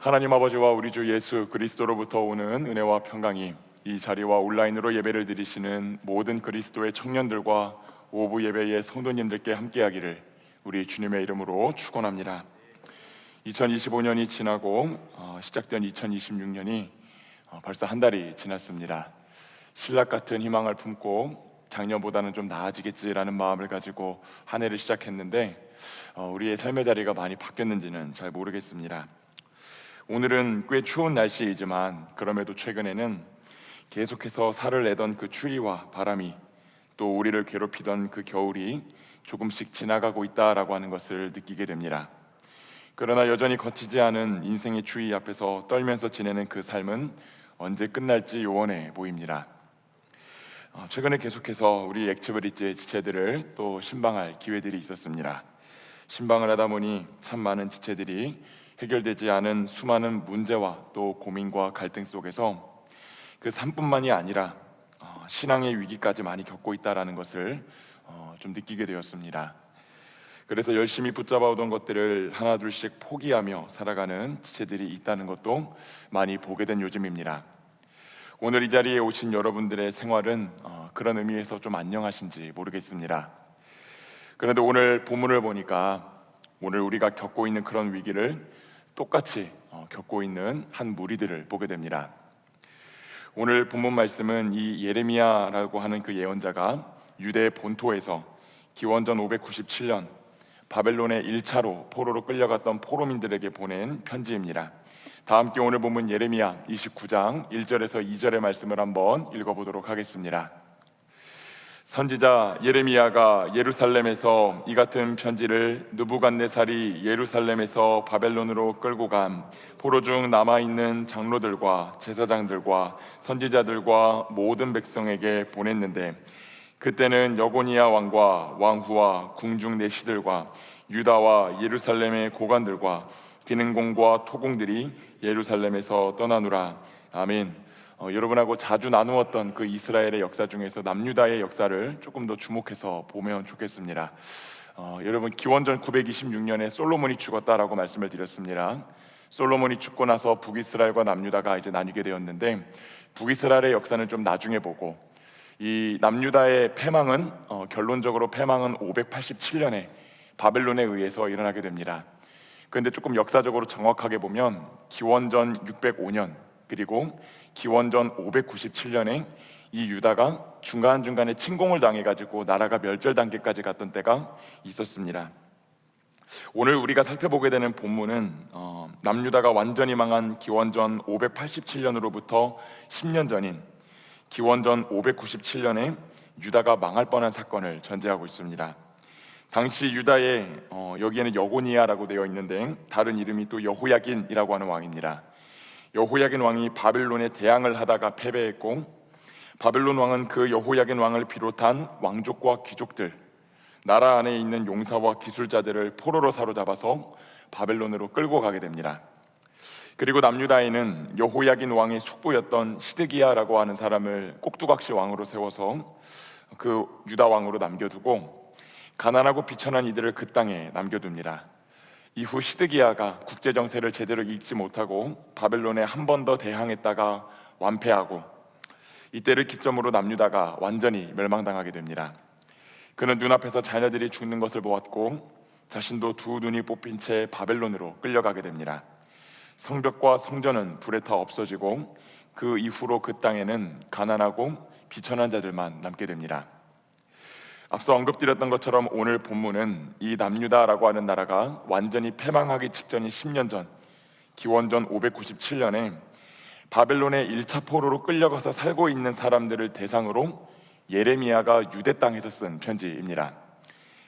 하나님 아버지와 우리 주 예수 그리스도로부터 오는 은혜와 평강이 이 자리와 온라인으로 예배를 드리시는 모든 그리스도의 청년들과 오부 예배의 성도님들께 함께하기를 우리 주님의 이름으로 축원합니다. 2025년이 지나고 시작된 2026년이 벌써 한 달이 지났습니다. 신락 같은 희망을 품고 작년보다는 좀 나아지겠지라는 마음을 가지고 한 해를 시작했는데 우리의 삶의 자리가 많이 바뀌었는지는 잘 모르겠습니다. 오늘은 꽤 추운 날씨이지만 그럼에도 최근에는 계속해서 살을 내던 그 추위와 바람이 또 우리를 괴롭히던 그 겨울이 조금씩 지나가고 있다라고 하는 것을 느끼게 됩니다. 그러나 여전히 거치지 않은 인생의 추위 앞에서 떨면서 지내는 그 삶은 언제 끝날지 요원해 보입니다. 최근에 계속해서 우리 액티비티의 지체들을 또 신방할 기회들이 있었습니다. 신방을 하다 보니 참 많은 지체들이 해결되지 않은 수많은 문제와 또 고민과 갈등 속에서 그 삶뿐만이 아니라 신앙의 위기까지 많이 겪고 있다는 것을 좀 느끼게 되었습니다. 그래서 열심히 붙잡아오던 것들을 하나둘씩 포기하며 살아가는 지체들이 있다는 것도 많이 보게 된 요즘입니다. 오늘 이 자리에 오신 여러분들의 생활은 그런 의미에서 좀 안녕하신지 모르겠습니다. 그런데 오늘 본문을 보니까 오늘 우리가 겪고 있는 그런 위기를 똑같이 겪고 있는 한 무리들을 보게 됩니다. 오늘 본문 말씀은 이 예레미야라고 하는 그 예언자가 유대 본토에서 기원전 597년 바벨론의 1차로 포로로 끌려갔던 포로민들에게 보낸 편지입니다. 다 함께 오늘 본문 예레미야 29장 1절에서 2절의 말씀을 한번 읽어보도록 하겠습니다. 선지자 예레미야가 예루살렘에서 이 같은 편지를 느부갓네살이 예루살렘에서 바벨론으로 끌고 간 포로 중 남아있는 장로들과 제사장들과 선지자들과 모든 백성에게 보냈는데, 그때는 여고니야 왕과 왕후와 궁중 내시들과 유다와 예루살렘의 고관들과 기능공과 토공들이 예루살렘에서 떠나누라. 아멘. 여러분하고 자주 나누었던 그 이스라엘의 역사 중에서 남유다의 역사를 조금 더 주목해서 보면 좋겠습니다. 여러분, 기원전 926년에 솔로몬이 죽었다라고 말씀을 드렸습니다. 솔로몬이 죽고 나서 북이스라엘과 남유다가 이제 나뉘게 되었는데, 북이스라엘의 역사는 좀 나중에 보고 이 남유다의 패망은 결론적으로 패망은 587년에 바벨론에 의해서 일어나게 됩니다. 그런데 조금 역사적으로 정확하게 보면 기원전 605년 그리고 기원전 597년에 이 유다가 중간중간에 침공을 당해가지고 나라가 멸절 단계까지 갔던 때가 있었습니다. 오늘 우리가 살펴보게 되는 본문은 남유다가 완전히 망한 기원전 587년으로부터 10년 전인 기원전 597년에 유다가 망할 뻔한 사건을 전제하고 있습니다. 당시 유다에 여기에는 여고니야라고 되어 있는데 다른 이름이 또 여호야긴이라고 하는 왕입니다. 여호야긴 왕이 바벨론에 대항을 하다가 패배했고, 바벨론 왕은 그 여호야긴 왕을 비롯한 왕족과 귀족들, 나라 안에 있는 용사와 기술자들을 포로로 사로잡아서 바벨론으로 끌고 가게 됩니다. 그리고 남유다에는 여호야긴 왕의 숙부였던 시드기야라고 하는 사람을 꼭두각시 왕으로 세워서 그 유다 왕으로 남겨두고 가난하고 비천한 이들을 그 땅에 남겨둡니다. 이후 시드기야가 국제정세를 제대로 읽지 못하고 바벨론에 한 번 더 대항했다가 완패하고, 이때를 기점으로 남유다가 완전히 멸망당하게 됩니다. 그는 눈앞에서 자녀들이 죽는 것을 보았고 자신도 두 눈이 뽑힌 채 바벨론으로 끌려가게 됩니다. 성벽과 성전은 불에 타 없어지고 그 이후로 그 땅에는 가난하고 비천한 자들만 남게 됩니다. 앞서 언급드렸던 것처럼 오늘 본문은 이 남유다라고 하는 나라가 완전히 패망하기 직전인 10년 전 기원전 597년에 바벨론의 1차 포로로 끌려가서 살고 있는 사람들을 대상으로 예레미야가 유대 땅에서 쓴 편지입니다.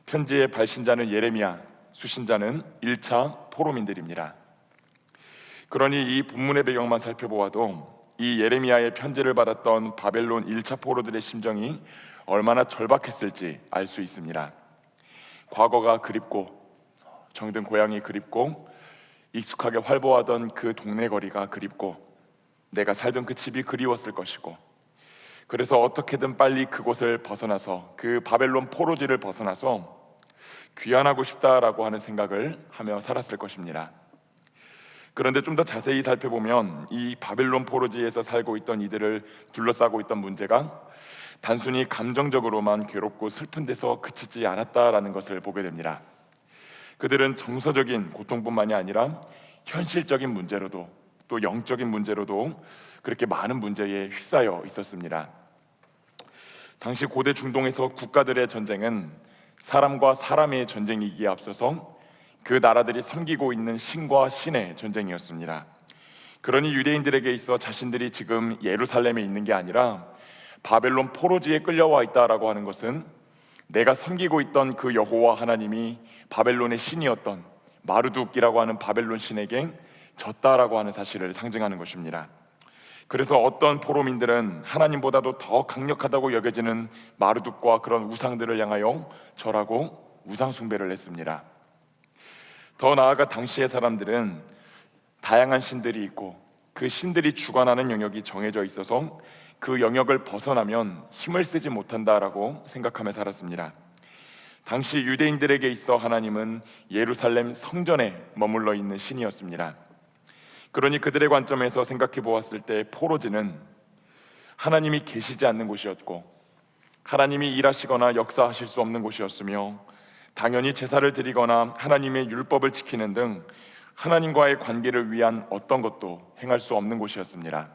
편지의 발신자는 예레미야, 수신자는 1차 포로민들입니다. 그러니 이 본문의 배경만 살펴보아도 이 예레미야의 편지를 받았던 바벨론 1차 포로들의 심정이 얼마나 절박했을지 알 수 있습니다. 과거가 그립고 정든 고향이 그립고 익숙하게 활보하던 그 동네 거리가 그립고 내가 살던 그 집이 그리웠을 것이고, 그래서 어떻게든 빨리 그곳을 벗어나서 그 바벨론 포로지를 벗어나서 귀환하고 싶다라고 하는 생각을 하며 살았을 것입니다. 그런데 좀 더 자세히 살펴보면 이 바벨론 포로지에서 살고 있던 이들을 둘러싸고 있던 문제가 단순히 감정적으로만 괴롭고 슬픈 데서 그치지 않았다라는 것을 보게 됩니다. 그들은 정서적인 고통뿐만이 아니라 현실적인 문제로도 또 영적인 문제로도 그렇게 많은 문제에 휩싸여 있었습니다. 당시 고대 중동에서 국가들의 전쟁은 사람과 사람의 전쟁이기에 앞서서 그 나라들이 섬기고 있는 신과 신의 전쟁이었습니다. 그러니 유대인들에게 있어 자신들이 지금 예루살렘에 있는 게 아니라 바벨론 포로지에 끌려와 있다라고 하는 것은 내가 섬기고 있던 그 여호와 하나님이 바벨론의 신이었던 마르둑이라고 하는 바벨론 신에게 졌다라고 하는 사실을 상징하는 것입니다. 그래서 어떤 포로민들은 하나님보다도 더 강력하다고 여겨지는 마르둑과 그런 우상들을 향하여 절하고 우상 숭배를 했습니다. 더 나아가 당시의 사람들은 다양한 신들이 있고 그 신들이 주관하는 영역이 정해져 있어서 그 영역을 벗어나면 힘을 쓰지 못한다라고 생각하며 살았습니다. 당시 유대인들에게 있어 하나님은 예루살렘 성전에 머물러 있는 신이었습니다. 그러니 그들의 관점에서 생각해 보았을 때 포로지는 하나님이 계시지 않는 곳이었고 하나님이 일하시거나 역사하실 수 없는 곳이었으며 당연히 제사를 드리거나 하나님의 율법을 지키는 등 하나님과의 관계를 위한 어떤 것도 행할 수 없는 곳이었습니다.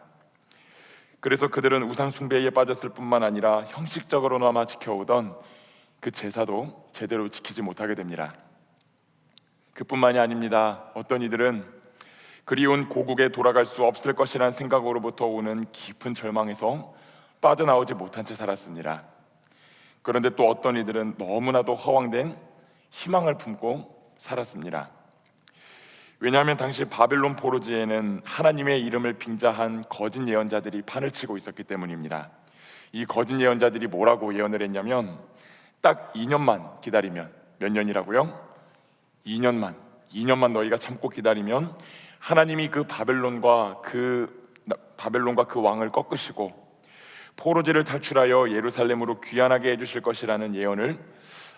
그래서 그들은 우상 숭배에 빠졌을 뿐만 아니라 형식적으로나마 지켜오던 그 제사도 제대로 지키지 못하게 됩니다. 그뿐만이 아닙니다. 어떤 이들은 그리운 고국에 돌아갈 수 없을 것이라는 생각으로부터 오는 깊은 절망에서 빠져나오지 못한 채 살았습니다. 그런데 또 어떤 이들은 너무나도 허황된 희망을 품고 살았습니다. 왜냐하면 당시 바벨론 포로지에는 하나님의 이름을 빙자한 거짓 예언자들이 판을 치고 있었기 때문입니다. 이 거짓 예언자들이 뭐라고 예언을 했냐면 딱 2년만 기다리면, 몇 년이라고요? 2년만 너희가 참고 기다리면 하나님이 그 바벨론과 그 왕을 꺾으시고 포로지를 탈출하여 예루살렘으로 귀환하게 해주실 것이라는 예언을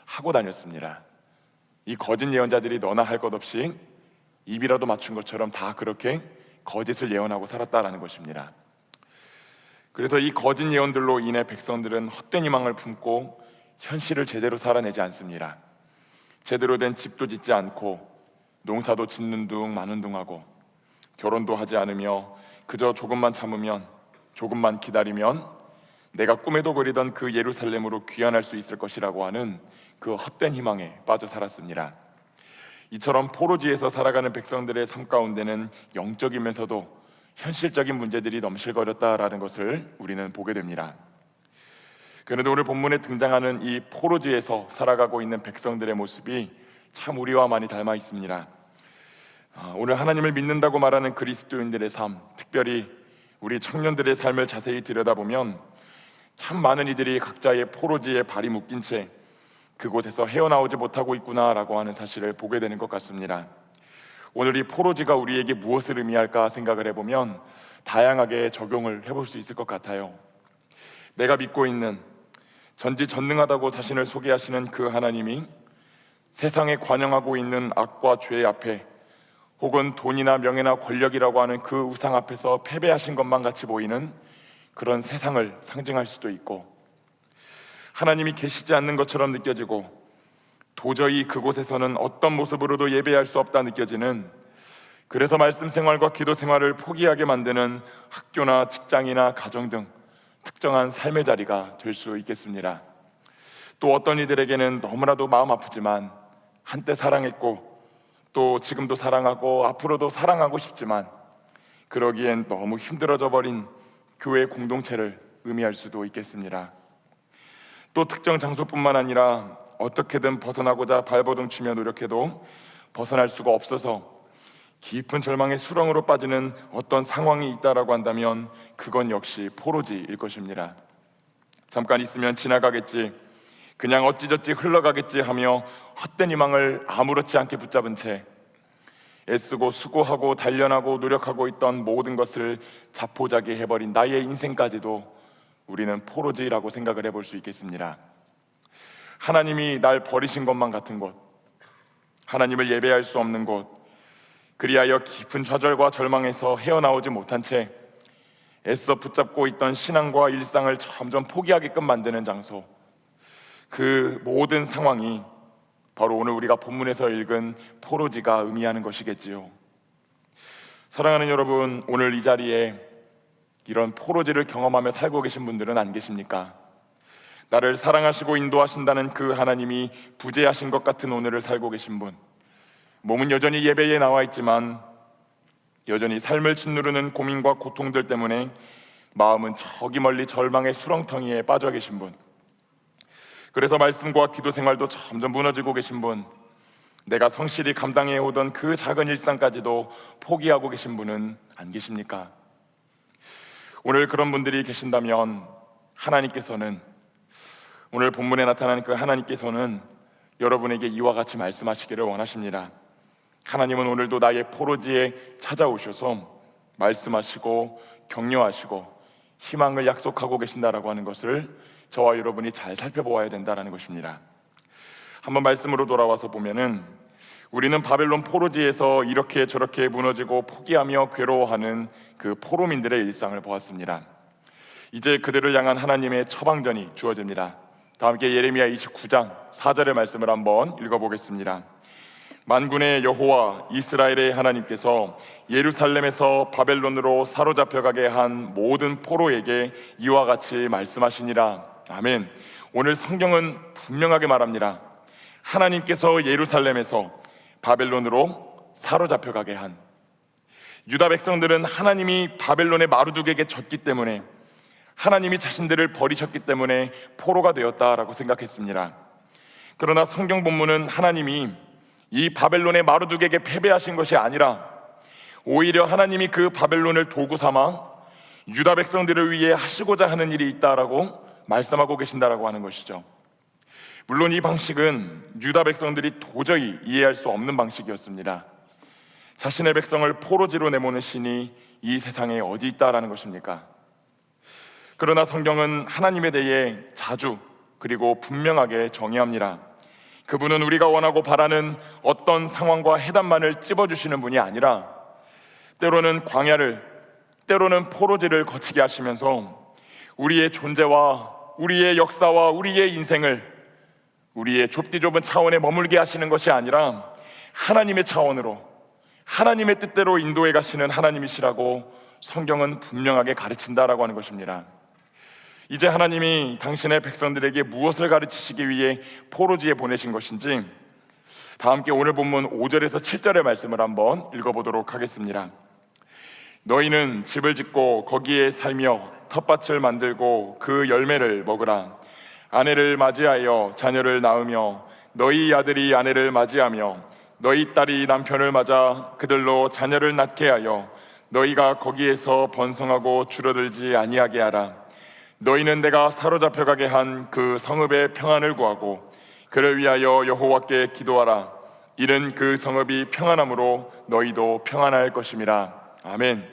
하고 다녔습니다. 이 거짓 예언자들이 너나 할 것 없이 입이라도 맞춘 것처럼 다 그렇게 거짓을 예언하고 살았다라는 것입니다. 그래서 이 거짓 예언들로 인해 백성들은 헛된 희망을 품고 현실을 제대로 살아내지 않습니다. 제대로 된 집도 짓지 않고 농사도 짓는 둥 마는 둥 하고 결혼도 하지 않으며 그저 조금만 참으면, 조금만 기다리면 내가 꿈에도 그리던 그 예루살렘으로 귀환할 수 있을 것이라고 하는 그 헛된 희망에 빠져 살았습니다. 이처럼 포로지에서 살아가는 백성들의 삶 가운데는 영적이면서도 현실적인 문제들이 넘실거렸다라는 것을 우리는 보게 됩니다. 그런데 오늘 본문에 등장하는 이 포로지에서 살아가고 있는 백성들의 모습이 참 우리와 많이 닮아 있습니다. 오늘 하나님을 믿는다고 말하는 그리스도인들의 삶, 특별히 우리 청년들의 삶을 자세히 들여다보면 참 많은 이들이 각자의 포로지에 발이 묶인 채 그곳에서 헤어나오지 못하고 있구나라고 하는 사실을 보게 되는 것 같습니다. 오늘 이 포로지가 우리에게 무엇을 의미할까 생각을 해보면 다양하게 적용을 해볼 수 있을 것 같아요. 내가 믿고 있는 전지전능하다고 자신을 소개하시는 그 하나님이 세상에 관영하고 있는 악과 죄 앞에 혹은 돈이나 명예나 권력이라고 하는 그 우상 앞에서 패배하신 것만 같이 보이는 그런 세상을 상징할 수도 있고, 하나님이 계시지 않는 것처럼 느껴지고 도저히 그곳에서는 어떤 모습으로도 예배할 수 없다 느껴지는, 그래서 말씀 생활과 기도 생활을 포기하게 만드는 학교나 직장이나 가정 등 특정한 삶의 자리가 될 수 있겠습니다. 또 어떤 이들에게는 너무나도 마음 아프지만 한때 사랑했고 또 지금도 사랑하고 앞으로도 사랑하고 싶지만 그러기엔 너무 힘들어져 버린 교회 공동체를 의미할 수도 있겠습니다. 또 특정 장소뿐만 아니라 어떻게든 벗어나고자 발버둥 치며 노력해도 벗어날 수가 없어서 깊은 절망의 수렁으로 빠지는 어떤 상황이 있다라고 한다면 그건 역시 포로지일 것입니다. 잠깐 있으면 지나가겠지, 그냥 어찌저찌 흘러가겠지 하며 헛된 희망을 아무렇지 않게 붙잡은 채 애쓰고 수고하고 단련하고 노력하고 있던 모든 것을 자포자기 해버린 나의 인생까지도 우리는 포로지라고 생각을 해볼 수 있겠습니다. 하나님이 날 버리신 것만 같은 곳, 하나님을 예배할 수 없는 곳, 그리하여 깊은 좌절과 절망에서 헤어나오지 못한 채 애써 붙잡고 있던 신앙과 일상을 점점 포기하게끔 만드는 장소, 그 모든 상황이 바로 오늘 우리가 본문에서 읽은 포로지가 의미하는 것이겠지요. 사랑하는 여러분, 오늘 이 자리에 이런 포로지를 경험하며 살고 계신 분들은 안 계십니까? 나를 사랑하시고 인도하신다는 그 하나님이 부재하신 것 같은 오늘을 살고 계신 분, 몸은 여전히 예배에 나와 있지만 여전히 삶을 짓누르는 고민과 고통들 때문에 마음은 저기 멀리 절망의 수렁텅이에 빠져 계신 분, 그래서 말씀과 기도 생활도 점점 무너지고 계신 분, 내가 성실히 감당해 오던 그 작은 일상까지도 포기하고 계신 분은 안 계십니까? 오늘 그런 분들이 계신다면 하나님께서는, 오늘 본문에 나타난 그 하나님께서는 여러분에게 이와 같이 말씀하시기를 원하십니다. 하나님은 오늘도 나의 포로지에 찾아오셔서 말씀하시고 격려하시고 희망을 약속하고 계신다라고 하는 것을 저와 여러분이 잘 살펴보아야 된다는 것입니다. 한번 말씀으로 돌아와서 보면은 우리는 바벨론 포로지에서 이렇게 저렇게 무너지고 포기하며 괴로워하는 그 포로민들의 일상을 보았습니다. 이제 그들을 향한 하나님의 처방전이 주어집니다. 다 함께 예레미야 29장 4절의 말씀을 한번 읽어보겠습니다. 만군의 여호와 이스라엘의 하나님께서 예루살렘에서 바벨론으로 사로잡혀가게 한 모든 포로에게 이와 같이 말씀하시니라. 아멘. 오늘 성경은 분명하게 말합니다. 하나님께서 예루살렘에서 바벨론으로 사로잡혀가게 한, 유다 백성들은 하나님이 바벨론의 마루둑에게 졌기 때문에, 하나님이 자신들을 버리셨기 때문에 포로가 되었다라고 생각했습니다. 그러나 성경 본문은 하나님이 이 바벨론의 마루둑에게 패배하신 것이 아니라 오히려 하나님이 그 바벨론을 도구 삼아 유다 백성들을 위해 하시고자 하는 일이 있다라고 말씀하고 계신다라고 하는 것이죠. 물론 이 방식은 유다 백성들이 도저히 이해할 수 없는 방식이었습니다. 자신의 백성을 포로지로 내모는 신이 이 세상에 어디 있다라는 것입니까? 그러나 성경은 하나님에 대해 자주 그리고 분명하게 정의합니다. 그분은 우리가 원하고 바라는 어떤 상황과 해답만을 찝어주시는 분이 아니라 때로는 광야를, 때로는 포로지를 거치게 하시면서 우리의 존재와 우리의 역사와 우리의 인생을 우리의 좁디 좁은 차원에 머물게 하시는 것이 아니라 하나님의 차원으로, 하나님의 뜻대로 인도해 가시는 하나님이시라고 성경은 분명하게 가르친다라고 하는 것입니다. 이제 하나님이 당신의 백성들에게 무엇을 가르치시기 위해 포로지에 보내신 것인지 다 함께 오늘 본문 5절에서 7절의 말씀을 한번 읽어보도록 하겠습니다. 너희는 집을 짓고 거기에 살며 텃밭을 만들고 그 열매를 먹으라. 아내를 맞이하여 자녀를 낳으며 너희 아들이 아내를 맞이하며 너희 딸이 남편을 맞아 그들로 자녀를 낳게 하여 너희가 거기에서 번성하고 줄어들지 아니하게 하라. 너희는 내가 사로잡혀가게 한 그 성읍의 평안을 구하고 그를 위하여 여호와께 기도하라. 이는 그 성읍이 평안함으로 너희도 평안할 것임이라. 아멘.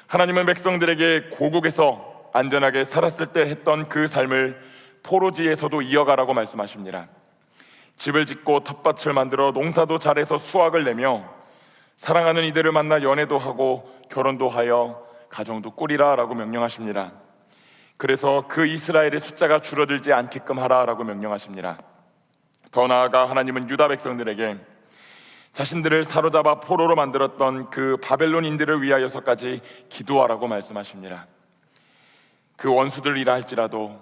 하나님은 백성들에게 고국에서 안전하게 살았을 때 했던 그 삶을 포로지에서도 이어가라고 말씀하십니다. 집을 짓고 텃밭을 만들어 농사도 잘해서 수확을 내며 사랑하는 이들을 만나 연애도 하고 결혼도 하여 가정도 꾸리라 라고 명령하십니다. 그래서 그 이스라엘의 숫자가 줄어들지 않게끔 하라라고 명령하십니다. 더 나아가 하나님은 유다 백성들에게 자신들을 사로잡아 포로로 만들었던 그 바벨론인들을 위하여서까지 기도하라고 말씀하십니다. 그 원수들이라 할지라도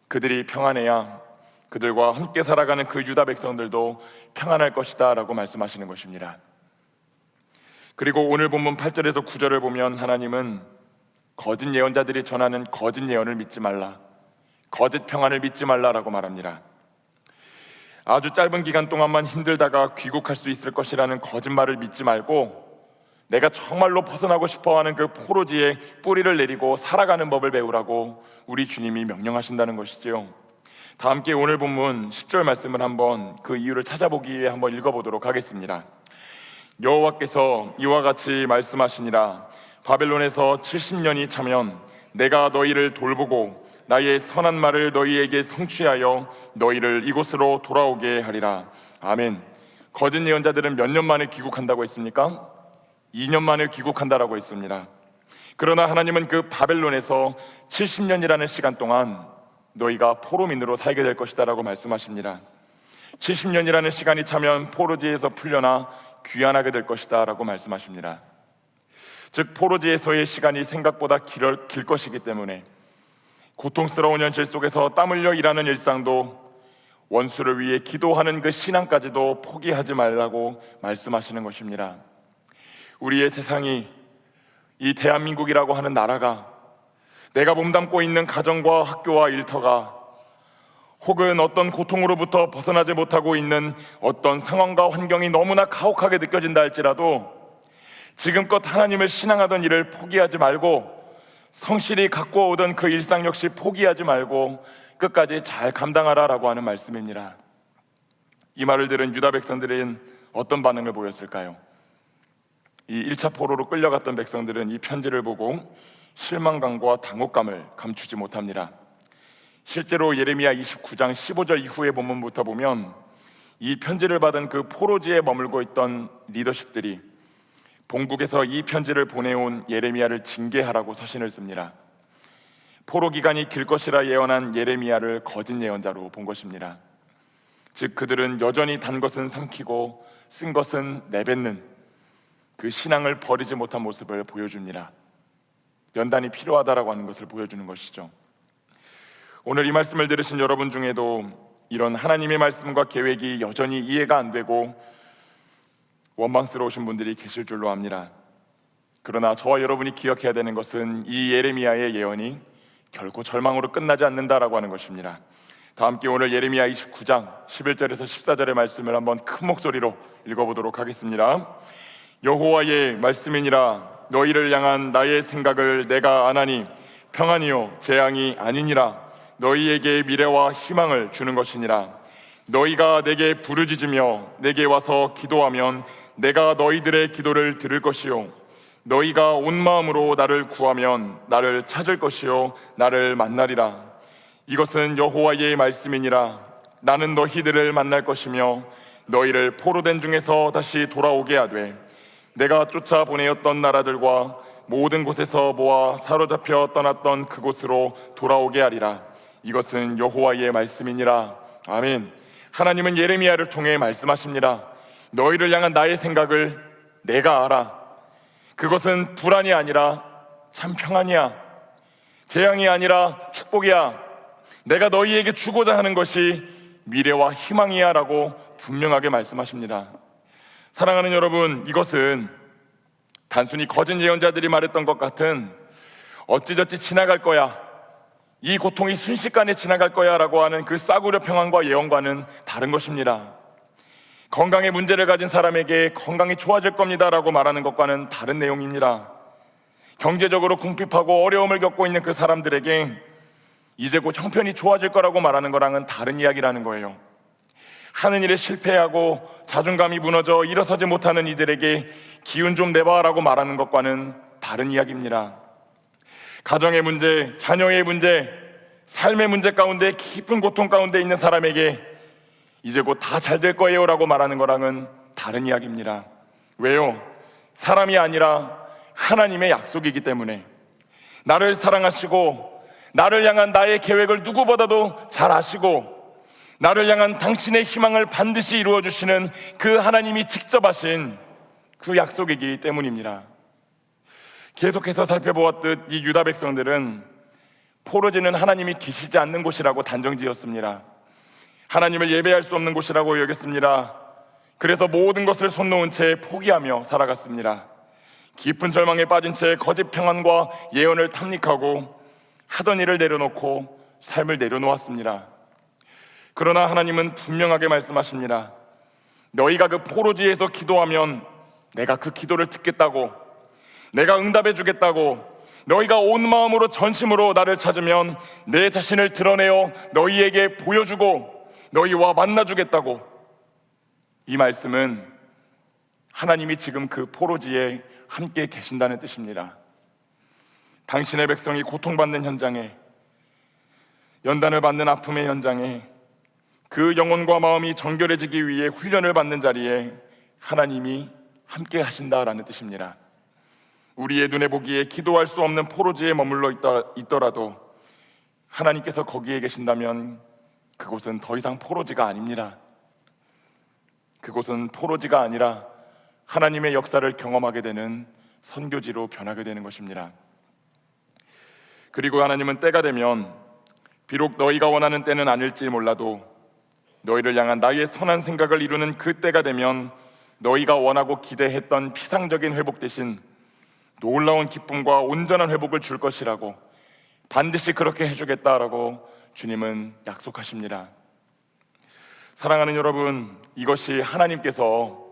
그들이 평안해야 그들과 함께 살아가는 그 유다 백성들도 평안할 것이다 라고 말씀하시는 것입니다. 그리고 오늘 본문 8절에서 9절을 보면 하나님은 거짓 예언자들이 전하는 거짓 예언을 믿지 말라, 거짓 평안을 믿지 말라라고 말합니다. 아주 짧은 기간 동안만 힘들다가 귀국할 수 있을 것이라는 거짓말을 믿지 말고 내가 정말로 벗어나고 싶어하는 그 포로지에 뿌리를 내리고 살아가는 법을 배우라고 우리 주님이 명령하신다는 것이지요. 다 함께 오늘 본문 10절 말씀을 한번 그 이유를 찾아보기 위해 한번 읽어보도록 하겠습니다. 여호와께서 이와 같이 말씀하시니라. 바벨론에서 70년이 차면 내가 너희를 돌보고 나의 선한 말을 너희에게 성취하여 너희를 이곳으로 돌아오게 하리라. 아멘. 거짓 예언자들은 몇 년 만에 귀국한다고 했습니까? 2년 만에 귀국한다라고 했습니다. 그러나 하나님은 그 바벨론에서 70년이라는 시간 동안 너희가 포로민으로 살게 될 것이다 라고 말씀하십니다. 70년이라는 시간이 차면 포로지에서 풀려나 귀환하게 될 것이다 라고 말씀하십니다. 즉 포로지에서의 시간이 생각보다 길 것이기 때문에 고통스러운 현실 속에서 땀 흘려 일하는 일상도, 원수를 위해 기도하는 그 신앙까지도 포기하지 말라고 말씀하시는 것입니다. 우리의 세상이, 이 대한민국이라고 하는 나라가, 내가 몸담고 있는 가정과 학교와 일터가, 혹은 어떤 고통으로부터 벗어나지 못하고 있는 어떤 상황과 환경이 너무나 가혹하게 느껴진다 할지라도 지금껏 하나님을 신앙하던 일을 포기하지 말고, 성실히 갖고 오던 그 일상 역시 포기하지 말고 끝까지 잘 감당하라라고 하는 말씀입니다. 이 말을 들은 유다 백성들은 어떤 반응을 보였을까요? 이 1차 포로로 끌려갔던 백성들은 이 편지를 보고 실망감과 당혹감을 감추지 못합니다. 실제로 예레미야 29장 15절 이후의 본문부터 보면 이 편지를 받은 그 포로지에 머물고 있던 리더십들이 본국에서 이 편지를 보내온 예레미야를 징계하라고 서신을 씁니다. 포로 기간이 길 것이라 예언한 예레미야를 거짓 예언자로 본 것입니다. 즉 그들은 여전히 단 것은 삼키고 쓴 것은 내뱉는 그 신앙을 버리지 못한 모습을 보여줍니다. 연단이 필요하다라고 하는 것을 보여주는 것이죠. 오늘 이 말씀을 들으신 여러분 중에도 이런 하나님의 말씀과 계획이 여전히 이해가 안 되고 원망스러우신 분들이 계실 줄로 압니다. 그러나 저와 여러분이 기억해야 되는 것은 이 예레미야의 예언이 결코 절망으로 끝나지 않는다라고 하는 것입니다. 다 함께 오늘 예레미야 29장 11절에서 14절의 말씀을 한번 큰 목소리로 읽어보도록 하겠습니다. 여호와의 말씀이니라. 너희를 향한 나의 생각을 내가 아나니 평안이요 재앙이 아니니라. 너희에게 미래와 희망을 주는 것이니라. 너희가 내게 부르짖으며 내게 와서 기도하면 내가 너희들의 기도를 들을 것이요 너희가 온 마음으로 나를 구하면 나를 찾을 것이요 나를 만나리라. 이것은 여호와의 말씀이니라. 나는 너희들을 만날 것이며 너희를 포로된 중에서 다시 돌아오게 하되 내가 쫓아보내었던 나라들과 모든 곳에서 모아 사로잡혀 떠났던 그곳으로 돌아오게 하리라. 이것은 여호와의 말씀이니라. 아멘. 하나님은 예레미야를 통해 말씀하십니다. 너희를 향한 나의 생각을 내가 알아. 그것은 불안이 아니라 참 평안이야. 재앙이 아니라 축복이야. 내가 너희에게 주고자 하는 것이 미래와 희망이야 라고 분명하게 말씀하십니다. 사랑하는 여러분, 이것은 단순히 거짓 예언자들이 말했던 것 같은 어찌저찌 지나갈 거야, 이 고통이 순식간에 지나갈 거야 라고 하는 그 싸구려 평안과 예언과는 다른 것입니다. 건강에 문제를 가진 사람에게 건강이 좋아질 겁니다 라고 말하는 것과는 다른 내용입니다. 경제적으로 궁핍하고 어려움을 겪고 있는 그 사람들에게 이제 곧 형편이 좋아질 거라고 말하는 거랑은 다른 이야기라는 거예요. 하는 일에 실패하고 자존감이 무너져 일어서지 못하는 이들에게 기운 좀 내봐 라고 말하는 것과는 다른 이야기입니다. 가정의 문제, 자녀의 문제, 삶의 문제 가운데 깊은 고통 가운데 있는 사람에게 이제 곧 다 잘 될 거예요 라고 말하는 거랑은 다른 이야기입니다. 왜요? 사람이 아니라 하나님의 약속이기 때문에. 나를 사랑하시고 나를 향한 나의 계획을 누구보다도 잘 아시고 나를 향한 당신의 희망을 반드시 이루어주시는 그 하나님이 직접 하신 그 약속이기 때문입니다. 계속해서 살펴보았듯 이 유다 백성들은 포로지는 하나님이 계시지 않는 곳이라고 단정지었습니다. 하나님을 예배할 수 없는 곳이라고 여겼습니다. 그래서 모든 것을 손 놓은 채 포기하며 살아갔습니다. 깊은 절망에 빠진 채 거짓 평안과 예언을 탐닉하고 하던 일을 내려놓고 삶을 내려놓았습니다. 그러나 하나님은 분명하게 말씀하십니다. 너희가 그 포로지에서 기도하면 내가 그 기도를 듣겠다고, 내가 응답해 주겠다고, 너희가 온 마음으로 전심으로 나를 찾으면 내 자신을 드러내어 너희에게 보여주고 너희와 만나주겠다고. 이 말씀은 하나님이 지금 그 포로지에 함께 계신다는 뜻입니다. 당신의 백성이 고통받는 현장에, 연단을 받는 아픔의 현장에, 그 영혼과 마음이 정결해지기 위해 훈련을 받는 자리에 하나님이 함께 하신다라는 뜻입니다. 우리의 눈에 보기에 기도할 수 없는 포로지에 머물러 있더라도 하나님께서 거기에 계신다면 그곳은 더 이상 포로지가 아닙니다. 그곳은 포로지가 아니라 하나님의 역사를 경험하게 되는 선교지로 변하게 되는 것입니다. 그리고 하나님은 때가 되면 비록 너희가 원하는 때는 아닐지 몰라도 너희를 향한 나의 선한 생각을 이루는 그 때가 되면 너희가 원하고 기대했던 피상적인 회복 대신 놀라운 기쁨과 온전한 회복을 줄 것이라고, 반드시 그렇게 해주겠다라고 주님은 약속하십니다. 사랑하는 여러분, 이것이 하나님께서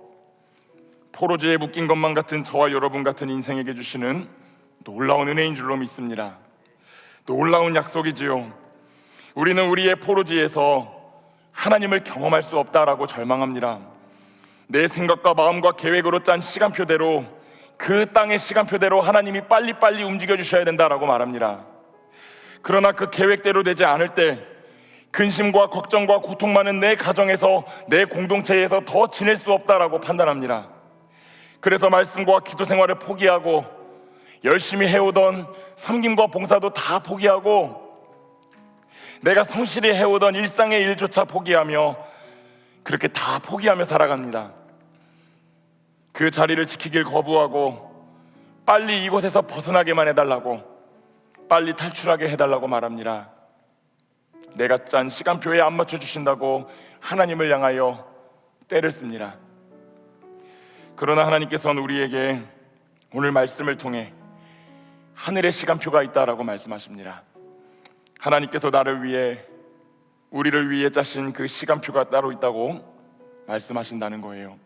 포로지에 묶인 것만 같은 저와 여러분 같은 인생에게 주시는 놀라운 은혜인 줄로 믿습니다. 놀라운 약속이지요. 우리는 우리의 포로지에서 하나님을 경험할 수 없다라고 절망합니다. 내 생각과 마음과 계획으로 짠 시간표대로, 그 땅의 시간표대로 하나님이 빨리빨리 움직여 주셔야 된다라고 말합니다. 그러나 그 계획대로 되지 않을 때 근심과 걱정과 고통 많은 내 가정에서, 내 공동체에서 더 지낼 수 없다라고 판단합니다. 그래서 말씀과 기도 생활을 포기하고 열심히 해오던 섬김과 봉사도 다 포기하고 내가 성실히 해오던 일상의 일조차 포기하며, 그렇게 다 포기하며 살아갑니다. 그 자리를 지키길 거부하고 빨리 이곳에서 벗어나게만 해달라고, 빨리 탈출하게 해달라고 말합니다. 내가 짠 시간표에 안 맞춰주신다고 하나님을 향하여 때를 씁니다. 그러나 하나님께서는 우리에게 오늘 말씀을 통해 하늘의 시간표가 있다라고 말씀하십니다. 하나님께서 나를 위해, 우리를 위해 짜신 그 시간표가 따로 있다고 말씀하신다는 거예요.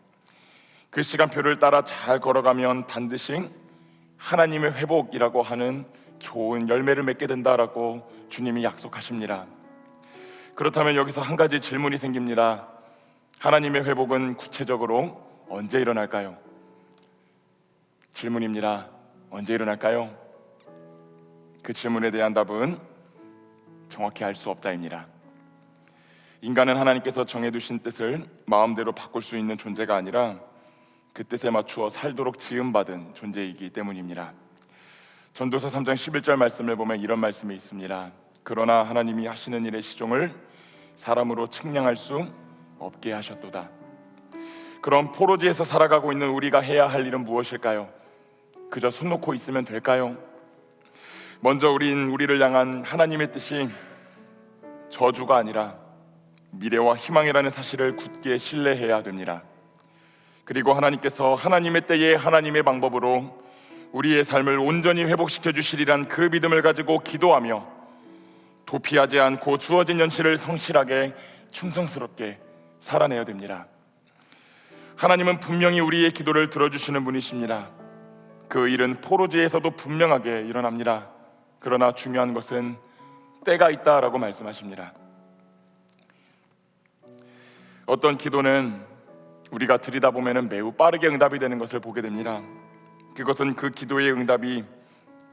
그 시간표를 따라 잘 걸어가면 반드시 하나님의 회복이라고 하는 좋은 열매를 맺게 된다라고 주님이 약속하십니다. 그렇다면 여기서 한 가지 질문이 생깁니다. 하나님의 회복은 구체적으로 언제 일어날까요? 질문입니다. 언제 일어날까요? 그 질문에 대한 답은 정확히 알 수 없다입니다. 인간은 하나님께서 정해두신 뜻을 마음대로 바꿀 수 있는 존재가 아니라 그 뜻에 맞추어 살도록 지음받은 존재이기 때문입니다. 전도서 3장 11절 말씀을 보면 이런 말씀이 있습니다. 그러나 하나님이 하시는 일의 시종을 사람으로 측량할 수 없게 하셨도다. 그럼 포로지에서 살아가고 있는 우리가 해야 할 일은 무엇일까요? 그저 손 놓고 있으면 될까요? 먼저 우리를 향한 하나님의 뜻이 저주가 아니라 미래와 희망이라는 사실을 굳게 신뢰해야 됩니다. 그리고 하나님께서 하나님의 때에 하나님의 방법으로 우리의 삶을 온전히 회복시켜 주시리란 그 믿음을 가지고 기도하며 도피하지 않고 주어진 현실을 성실하게 충성스럽게 살아내야 됩니다. 하나님은 분명히 우리의 기도를 들어주시는 분이십니다. 그 일은 포로지에서도 분명하게 일어납니다. 그러나 중요한 것은 때가 있다라고 말씀하십니다. 어떤 기도는 우리가 드리다 보면 매우 빠르게 응답이 되는 것을 보게 됩니다. 그것은 그 기도의 응답이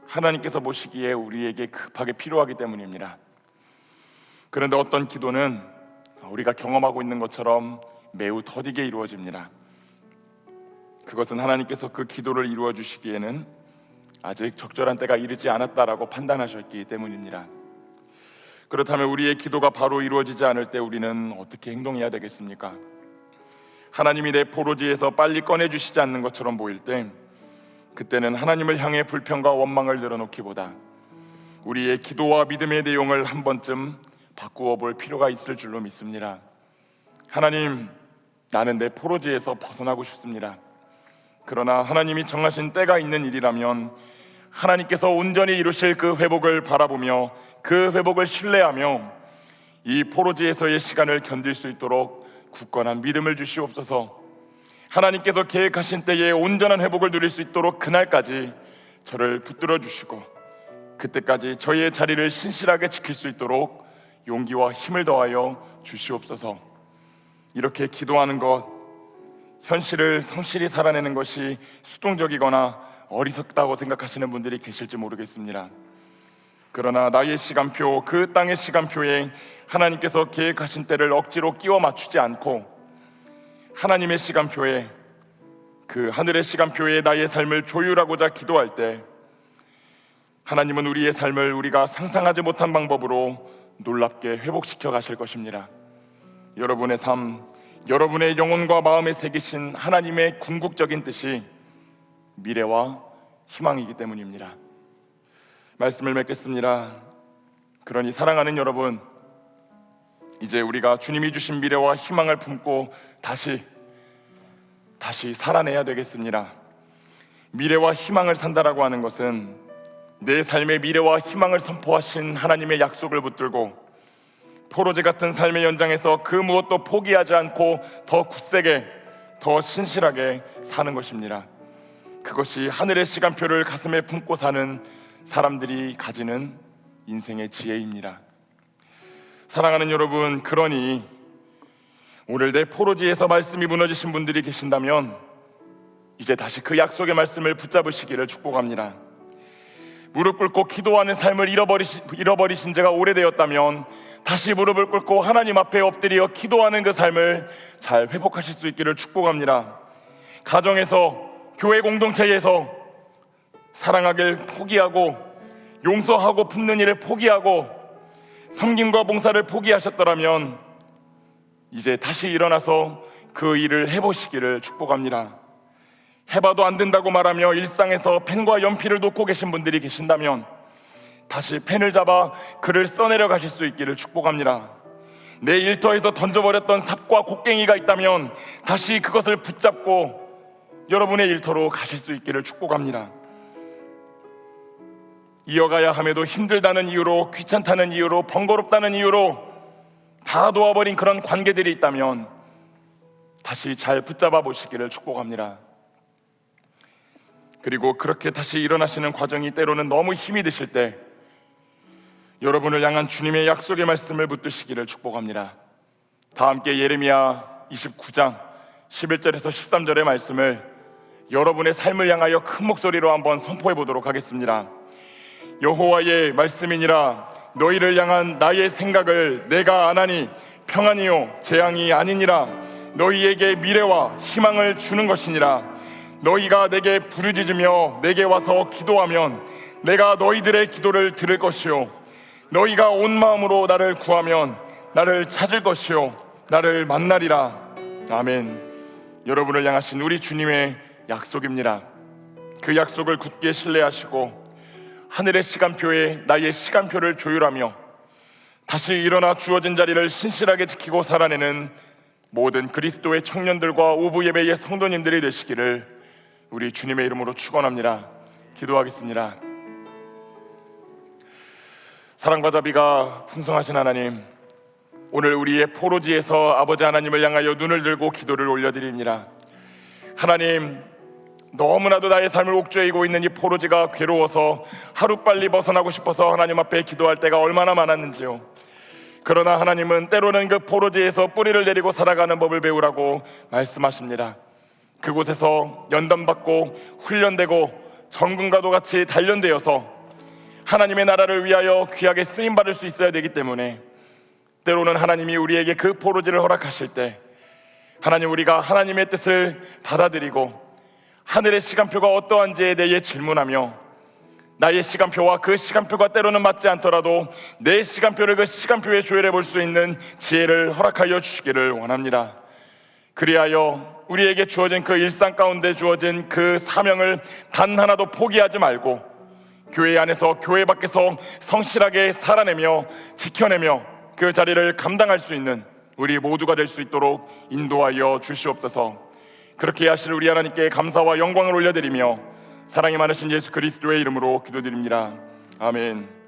하나님께서 보시기에 우리에게 급하게 필요하기 때문입니다. 그런데 어떤 기도는 우리가 경험하고 있는 것처럼 매우 더디게 이루어집니다. 그것은 하나님께서 그 기도를 이루어 주시기에는 아직 적절한 때가 이르지 않았다라고 판단하셨기 때문입니다. 그렇다면 우리의 기도가 바로 이루어지지 않을 때 우리는 어떻게 행동해야 되겠습니까? 하나님이 내 포로지에서 빨리 꺼내주시지 않는 것처럼 보일 때, 그때는 하나님을 향해 불평과 원망을 늘어놓기보다 우리의 기도와 믿음의 내용을 한 번쯤 바꾸어 볼 필요가 있을 줄로 믿습니다. 하나님, 나는 내 포로지에서 벗어나고 싶습니다. 그러나 하나님이 정하신 때가 있는 일이라면 하나님께서 온전히 이루실 그 회복을 바라보며 그 회복을 신뢰하며 이 포로지에서의 시간을 견딜 수 있도록 굳건한 믿음을 주시옵소서. 하나님께서 계획하신 때에 온전한 회복을 누릴 수 있도록 그날까지 저를 붙들어 주시고 그때까지 저의 자리를 신실하게 지킬 수 있도록 용기와 힘을 더하여 주시옵소서. 이렇게 기도하는 것, 현실을 성실히 살아내는 것이 수동적이거나 어리석다고 생각하시는 분들이 계실지 모르겠습니다. 그러나 나의 시간표, 그 땅의 시간표에 하나님께서 계획하신 때를 억지로 끼워 맞추지 않고 하나님의 시간표에 그 하늘의 시간표에 나의 삶을 조율하고자 기도할 때 하나님은 우리의 삶을 우리가 상상하지 못한 방법으로 놀랍게 회복시켜 가실 것입니다. 여러분의 삶, 여러분의 영혼과 마음에 새기신 하나님의 궁극적인 뜻이 미래와 희망이기 때문입니다. 말씀을 맺겠습니다. 그러니 사랑하는 여러분, 이제 우리가 주님이 주신 미래와 희망을 품고 다시 살아내야 되겠습니다. 미래와 희망을 산다라고 하는 것은 내 삶의 미래와 희망을 선포하신 하나님의 약속을 붙들고 포로제 같은 삶의 연장에서 그 무엇도 포기하지 않고 더 굳세게, 더 신실하게 사는 것입니다. 그것이 하늘의 시간표를 가슴에 품고 사는 사람들이 가지는 인생의 지혜입니다. 사랑하는 여러분, 그러니 오늘 내 포로지에서 말씀이 무너지신 분들이 계신다면 이제 다시 그 약속의 말씀을 붙잡으시기를 축복합니다. 무릎 꿇고 기도하는 삶을 잃어버리신 지가 오래되었다면 다시 무릎을 꿇고 하나님 앞에 엎드려 기도하는 그 삶을 잘 회복하실 수 있기를 축복합니다. 가정에서, 교회 공동체에서 사랑하길 포기하고 용서하고 품는 일을 포기하고 섬김과 봉사를 포기하셨더라면 이제 다시 일어나서 그 일을 해보시기를 축복합니다. 해봐도 안 된다고 말하며 일상에서 펜과 연필을 놓고 계신 분들이 계신다면 다시 펜을 잡아 글을 써내려 가실 수 있기를 축복합니다. 내 일터에서 던져버렸던 삽과 곡괭이가 있다면 다시 그것을 붙잡고 여러분의 일터로 가실 수 있기를 축복합니다. 이어가야 함에도 힘들다는 이유로, 귀찮다는 이유로, 번거롭다는 이유로 다 놓아버린 그런 관계들이 있다면 다시 잘 붙잡아 보시기를 축복합니다. 그리고 그렇게 다시 일어나시는 과정이 때로는 너무 힘이 드실 때 여러분을 향한 주님의 약속의 말씀을 붙드시기를 축복합니다. 다 함께 예레미야 29장 11절에서 13절의 말씀을 여러분의 삶을 향하여 큰 목소리로 한번 선포해 보도록 하겠습니다. 여호와의 말씀이니라. 너희를 향한 나의 생각을 내가 아나니 평안이요 재앙이 아니니라. 너희에게 미래와 희망을 주는 것이니라. 너희가 내게 부르짖으며 내게 와서 기도하면 내가 너희들의 기도를 들을 것이요 너희가 온 마음으로 나를 구하면 나를 찾을 것이요 나를 만나리라. 아멘. 여러분을 향하신 우리 주님의 약속입니다. 그 약속을 굳게 신뢰하시고 하늘의 시간표에 나의 시간표를 조율하며 다시 일어나 주어진 자리를 신실하게 지키고 살아내는 모든 그리스도의 청년들과 오부 예배의 성도님들이 되시기를 우리 주님의 이름으로 축원합니다. 기도하겠습니다. 사랑과 자비가 풍성하신 하나님, 오늘 우리의 포로지에서 아버지 하나님을 향하여 눈을 들고 기도를 올려드립니다. 하나님, 너무나도 나의 삶을 옥죄이고 있는 이 포로지가 괴로워서 하루빨리 벗어나고 싶어서 하나님 앞에 기도할 때가 얼마나 많았는지요. 그러나 하나님은 때로는 그 포로지에서 뿌리를 내리고 살아가는 법을 배우라고 말씀하십니다. 그곳에서 연단받고 훈련되고 정금과도 같이 단련되어서 하나님의 나라를 위하여 귀하게 쓰임받을 수 있어야 되기 때문에 때로는 하나님이 우리에게 그 포로지를 허락하실 때 하나님, 우리가 하나님의 뜻을 받아들이고 하늘의 시간표가 어떠한지에 대해 질문하며 나의 시간표와 그 시간표가 때로는 맞지 않더라도 내 시간표를 그 시간표에 조율해 볼 수 있는 지혜를 허락하여 주시기를 원합니다. 그리하여 우리에게 주어진 그 일상 가운데 주어진 그 사명을 단 하나도 포기하지 말고 교회 안에서 교회 밖에서 성실하게 살아내며 지켜내며 그 자리를 감당할 수 있는 우리 모두가 될 수 있도록 인도하여 주시옵소서. 그렇게 하실 우리 하나님께 감사와 영광을 올려드리며 사랑이 많으신 예수 그리스도의 이름으로 기도드립니다. 아멘.